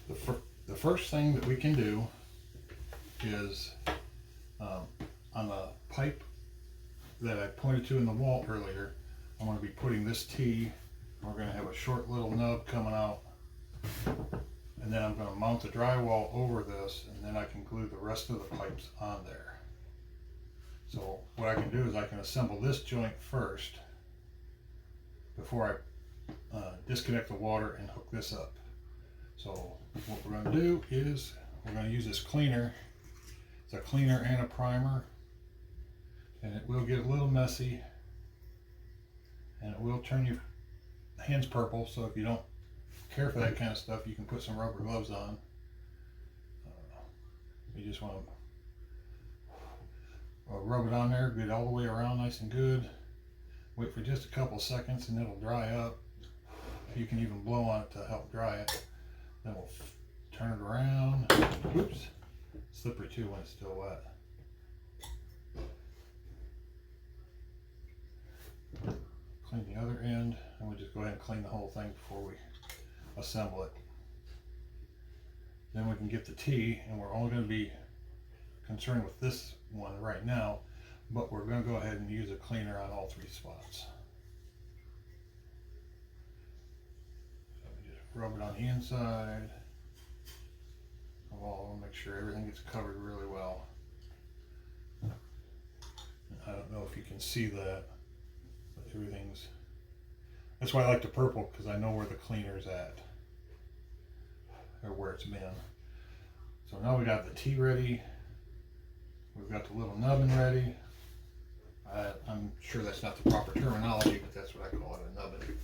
The first thing that we can do is on the pipe that I pointed to in the wall earlier, I'm going to be putting this T. We're going to have a short little nub coming out, and then I'm going to mount the drywall over this, and then I can glue the rest of the pipes on there. So what I can do is I can assemble this joint first before I disconnect the water and hook this up. So what we're going to do is we're going to use this cleaner. It's a cleaner and a primer, and it will get a little messy, and it will turn your hands purple. So if you don't care for that kind of stuff, you can put some rubber gloves on. You just want to rub it on there, get it all the way around nice and good. Wait for just a couple seconds and it'll dry up. You can even blow on it to help dry it. Then we'll turn it around. Whoops, slippery too when it's still wet. Clean the other end, and we'll just go ahead and clean the whole thing before we assemble it. Then we can get the T, and we're only going to be concerned with this one right now, but we're going to go ahead and use a cleaner on all three spots. So we just rub it on the inside of all of them, make sure everything gets covered really well. And I don't know if you can see that, but everything's, that's why I like the purple, because I know where the cleaner's at, or where it's been. So now we got the T ready. We've got the little nubbin ready. I'm sure that's not the proper terminology, but that's what I call it, a nubbin.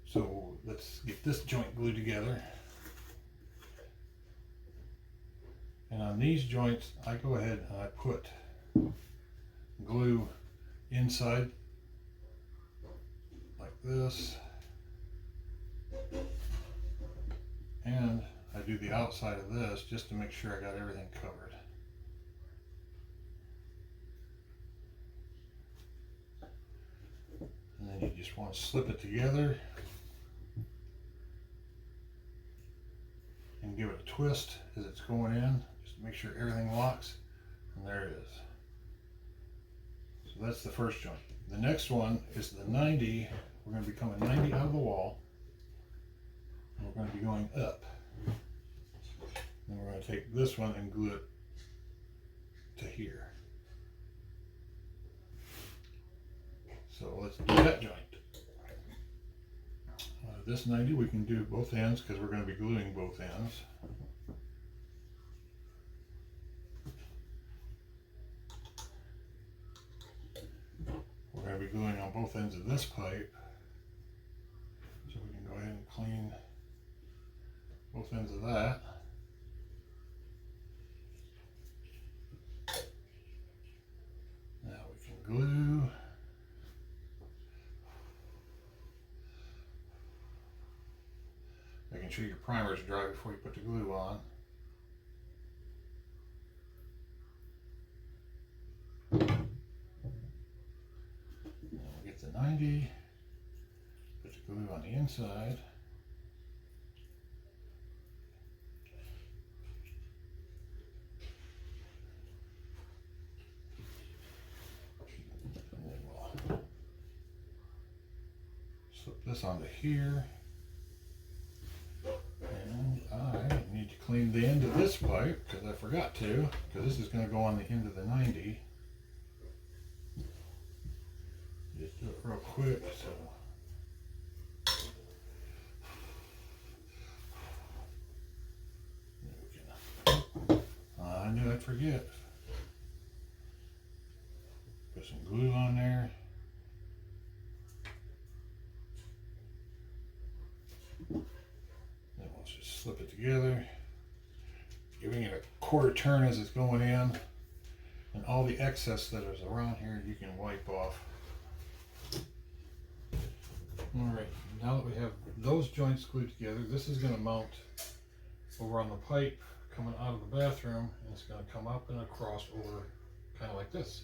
So let's get this joint glued together. And on these joints, I go ahead and I put glue inside like this. And I do the outside of this just to make sure I got everything covered. And then you just want to slip it together and give it a twist as it's going in, just to make sure everything locks, and there it is. So that's the first joint. The next one is the 90. We're going to be coming 90 out of the wall, and we're going to be going up. Then we're going to take this one and glue it to here. So let's do that joint. This 90 we can do both ends because we're going to be gluing both ends. We're going to be gluing on both ends of this pipe. So we can go ahead and clean both ends of that. Now we can glue. Making sure your primer is dry before you put the glue on. Then we'll get the 90, put the glue on the inside. And then we'll slip this onto here. And I need to clean the end of this pipe because I forgot to, because this is going to go on the end of the 90. Just do it real quick. So I knew I'd forget. Put some glue on there. Just slip it together, giving it a quarter turn as it's going in, and all the excess that is around here you can wipe off. Alright, now that we have those joints glued together, this is going to mount over on the pipe coming out of the bathroom, and it's going to come up and across over kind of like this.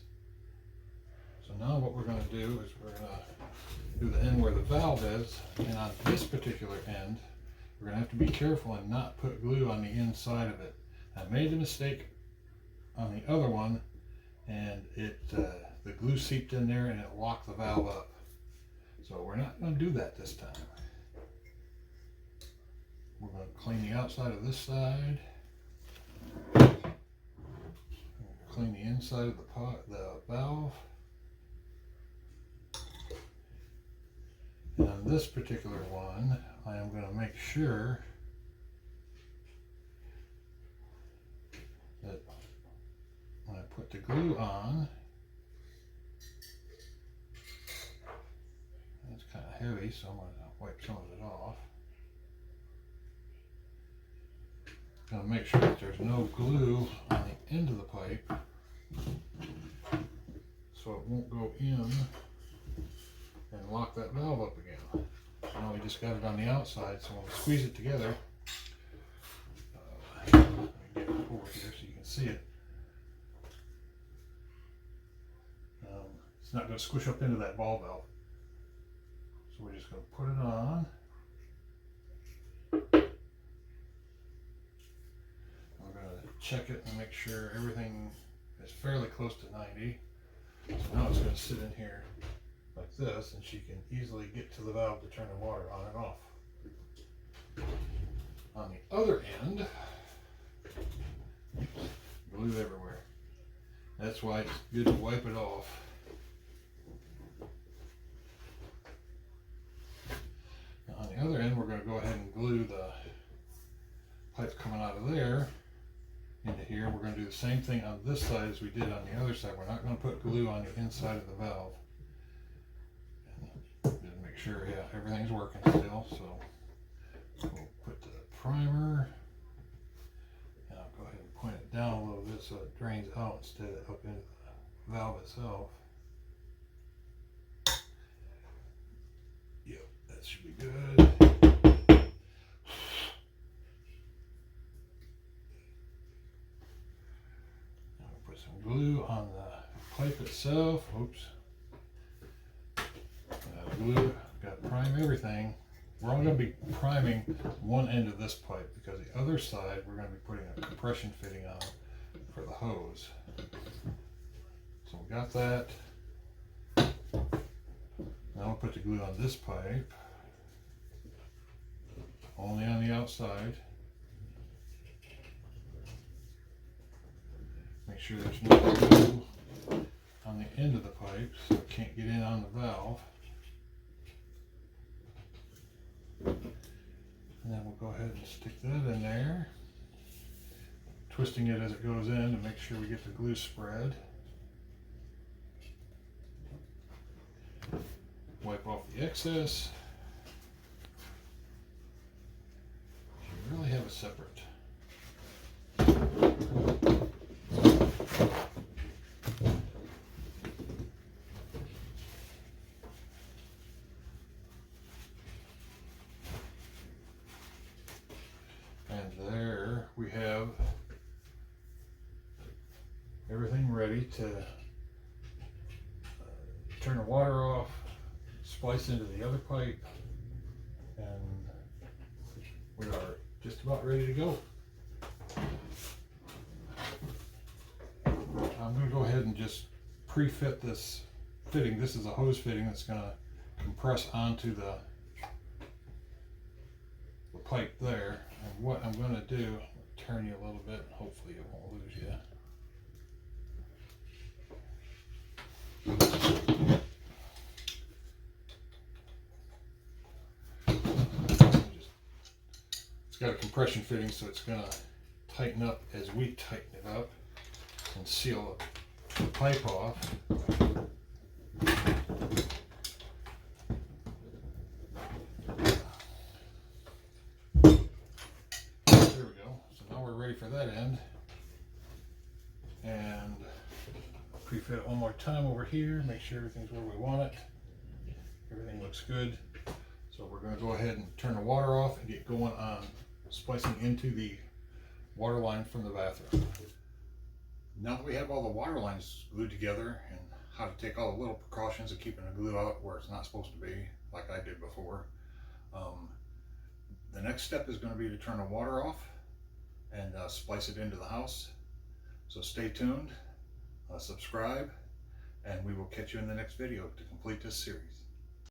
So now what we're going to do is we're going to do the end where the valve is, and on this particular end we're gonna have to be careful and not put glue on the inside of it. I made the mistake on the other one, and the glue seeped in there and it locked the valve up. So we're not going to do that this time. We're going to clean the outside of this side. Clean the inside of the valve. And on this particular one, I am going to make sure that when I put the glue on, it's kind of heavy, so I'm going to wipe some of it off. I'm going to make sure that there's no glue on the end of the pipe, so it won't go in and lock that valve up again. Now we just got it on the outside, so when we squeeze it together, let me get it over here so you can see it. It's not going to squish up into that ball valve. So we're just going to put it on. We're going to check it and make sure everything is fairly close to 90. So now it's going to sit in here like this, and she can easily get to the valve to turn the water on and off. On the other end, glue everywhere. That's why it's good to wipe it off. Now on the other end, we're going to go ahead and glue the pipe coming out of there into here. We're going to do the same thing on this side as we did on the other side. We're not going to put glue on the inside of the valve. And just make sure, yeah, everything's working still. So we'll put the primer, and I'll go ahead and point it down a little bit so it drains out instead of up into the valve itself. Yep, that should be good. Put some glue on the pipe itself. Oops. Glue, got to prime everything. We're only going to be priming one end of this pipe because the other side we're going to be putting a compression fitting on for the hose. So we got that. Now we'll put the glue on this pipe, only on the outside. Make sure there's no glue on the end of the pipe so it can't get in on the valve. And then we'll go ahead and stick that in there, twisting it as it goes in to make sure we get the glue spread. Wipe off the excess. You really have a separate. And there we have everything ready to turn the water off, splice into the other pipe, and we are just about ready to go. I'm going to go ahead and just pre-fit this fitting. This is a hose fitting that's going to compress onto the pipe there. And what I'm going to do, turn you a little bit, hopefully it won't lose you. It's got a compression fitting, so it's going to tighten up as we tighten it up and seal the pipe off. There we go. So now we're ready for that end. And pre-fit it one more time over here, make sure everything's where we want it. Everything looks good. So we're going to go ahead and turn the water off and get going on splicing into the water line from the bathroom. Now that we have all the water lines glued together and how to take all the little precautions of keeping the glue out where it's not supposed to be, like I did before, the next next step is going to be to turn the water off and splice it into the house. So stay tuned, subscribe, and we will catch you in the next video to complete this series.